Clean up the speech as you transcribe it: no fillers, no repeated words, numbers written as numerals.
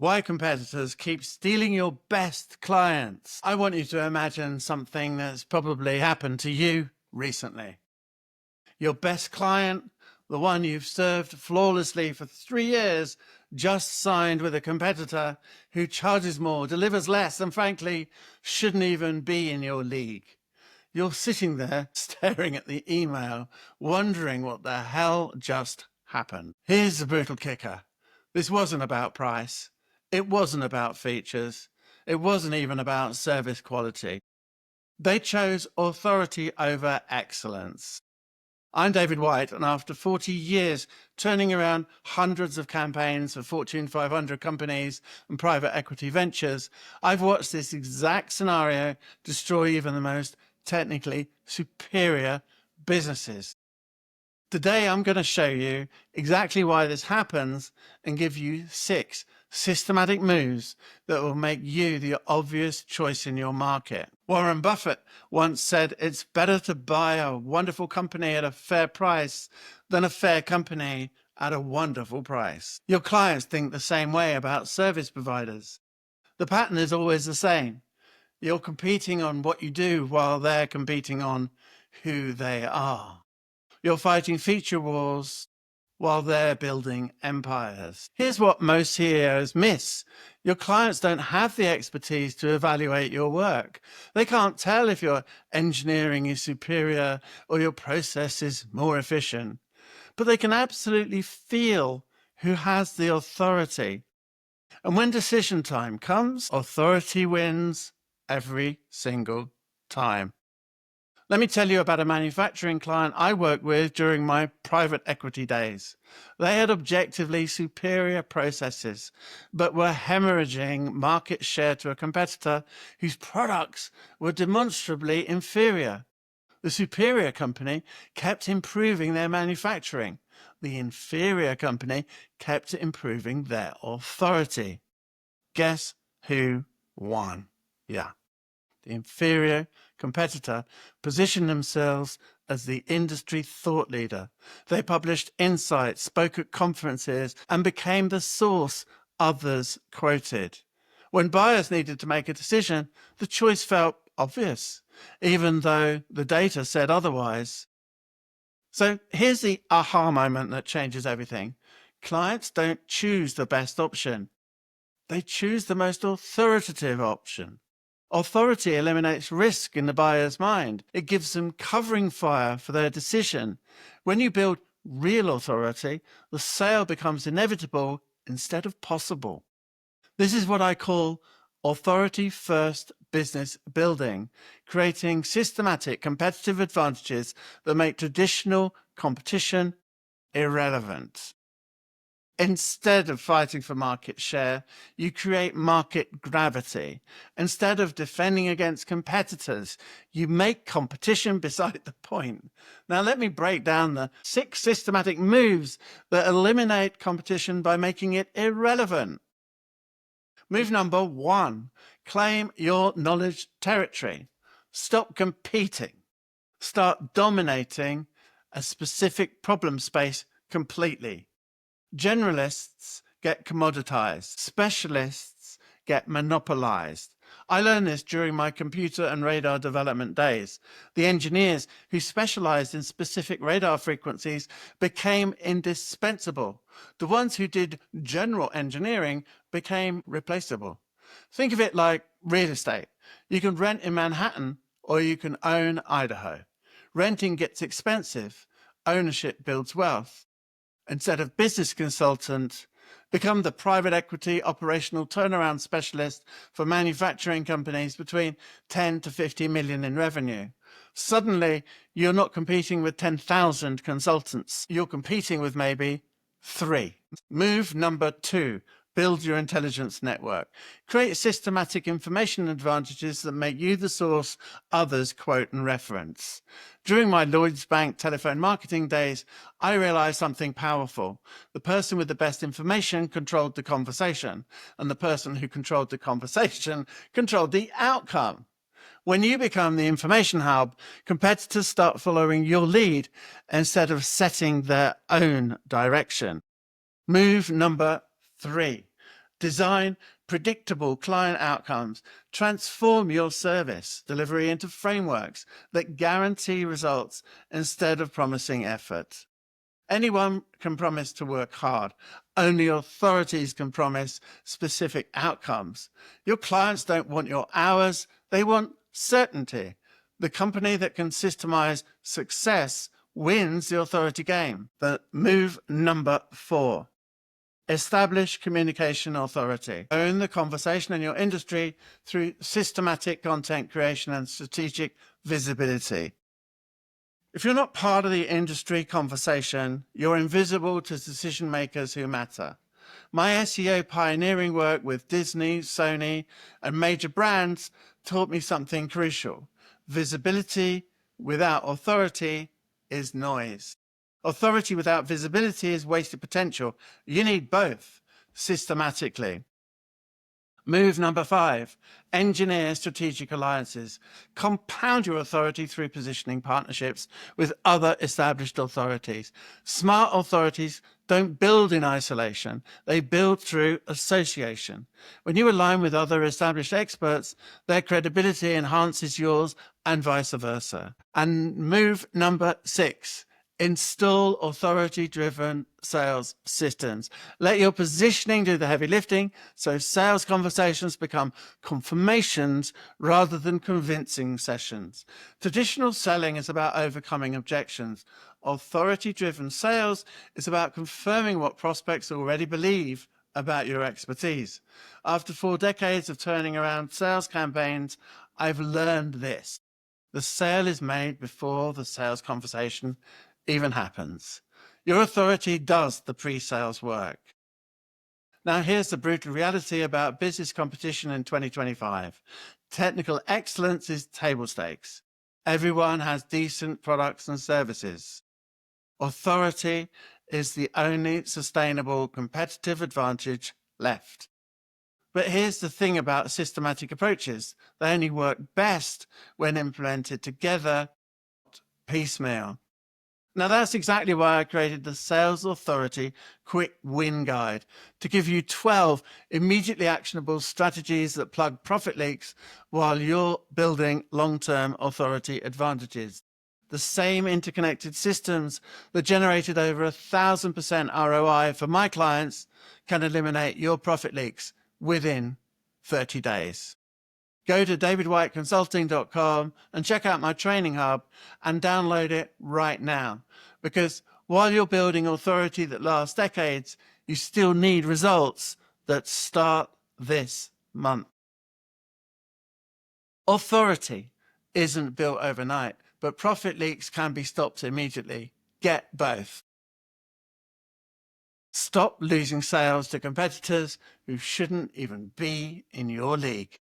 Why competitors keep stealing your best clients. I want you to imagine something that's probably happened to you recently. Your best client, the one you've served flawlessly for 3 years, just signed with a competitor who charges more, delivers less, and frankly, shouldn't even be in your league. You're sitting there staring at the email, wondering what the hell just happened. Here's the brutal kicker. This wasn't about price. It wasn't about features. It wasn't even about service quality. They chose authority over excellence. I'm David White, and after 40 years turning around hundreds of campaigns for Fortune 500 companies and private equity ventures, I've watched this exact scenario destroy even the most technically superior businesses. Today, I'm going to show you exactly why this happens and give you 6 systematic moves that will make you the obvious choice in your market. Warren Buffett once said, it's better to buy a wonderful company at a fair price than a fair company at a wonderful price. Your clients think the same way about service providers. The pattern is always the same. You're competing on what you do while they're competing on who they are. You're fighting feature wars while they're building empires. Here's what most CEOs miss. Your clients don't have the expertise to evaluate your work. They can't tell if your engineering is superior or your process is more efficient. But they can absolutely feel who has the authority. And when decision time comes, authority wins every single time. Let me tell you about a manufacturing client I worked with during my private equity days. They had objectively superior processes, but were hemorrhaging market share to a competitor whose products were demonstrably inferior. The superior company kept improving their manufacturing. The inferior company kept improving their authority. Guess who won? Yeah. The inferior competitor positioned themselves as the industry thought leader. They published insights, spoke at conferences, and became the source others quoted. When buyers needed to make a decision, the choice felt obvious, even though the data said otherwise. So here's the aha moment that changes everything. Clients don't choose the best option. They choose the most authoritative option. Authority eliminates risk in the buyer's mind. It gives them covering fire for their decision. When you build real authority, the sale becomes inevitable instead of possible. This is what I call authority-first business building, creating systematic competitive advantages that make traditional competition irrelevant. Instead of fighting for market share, you create market gravity. Instead of defending against competitors, you make competition beside the point. Now, let me break down the 6 systematic moves that eliminate competition by making it irrelevant. Move number 1, claim your knowledge territory. Stop competing. Start dominating a specific problem space completely. Generalists get commoditized. Specialists get monopolized. I learned this during my computer and radar development days. The engineers who specialized in specific radar frequencies became indispensable. The ones who did general engineering became replaceable. Think of it like real estate. You can rent in Manhattan or you can own Idaho. Renting gets expensive. Ownership builds wealth. Instead of business consultant, become the private equity operational turnaround specialist for manufacturing companies between 10 to 50 million in revenue. Suddenly, you're not competing with 10,000 consultants. You're competing with maybe 3. Move number 2. Build your intelligence network. Create systematic information advantages that make you the source others quote and reference. During my Lloyds Bank telephone marketing days, I realized something powerful. The person with the best information controlled the conversation, and the person who controlled the conversation controlled the outcome. When you become the information hub, competitors start following your lead instead of setting their own direction. Move number 3. Design predictable client outcomes. Transform your service delivery into frameworks that guarantee results instead of promising effort. Anyone can promise to work hard. Only authorities can promise specific outcomes. Your clients don't want your hours, they want certainty. The company that can systemize success wins the authority game. The move number 4. Establish communication authority. Own the conversation in your industry through systematic content creation and strategic visibility. If you're not part of the industry conversation, you're invisible to decision makers who matter. My SEO pioneering work with Disney, Sony, and major brands taught me something crucial. Visibility without authority is noise. Authority without visibility is wasted potential. You need both systematically. Move number 5, engineer strategic alliances. Compound your authority through positioning partnerships with other established authorities. Smart authorities don't build in isolation. They build through association. When you align with other established experts, their credibility enhances yours and vice versa. And move number 6, install authority-driven sales systems. Let your positioning do the heavy lifting so sales conversations become confirmations rather than convincing sessions. Traditional selling is about overcoming objections. Authority-driven sales is about confirming what prospects already believe about your expertise. After 4 decades of turning around sales campaigns, I've learned this. The sale is made before the sales conversation even happens. Your authority does the pre-sales work. Now here's the brutal reality about business competition in 2025. Technical excellence is table stakes. Everyone has decent products and services. Authority is the only sustainable competitive advantage left. But here's the thing about systematic approaches. They only work best when implemented together, piecemeal. Now that's exactly why I created the Sales Authority Quick Win Guide, to give you 12 immediately actionable strategies that plug profit leaks while you're building long-term authority advantages. The same interconnected systems that generated over 1,000% ROI for my clients can eliminate your profit leaks within 30 days. Go to davidwhiteconsulting.com and check out my training hub and download it right now. Because while you're building authority that lasts decades, you still need results that start this month. Authority isn't built overnight, but profit leaks can be stopped immediately. Get both. Stop losing sales to competitors who shouldn't even be in your league.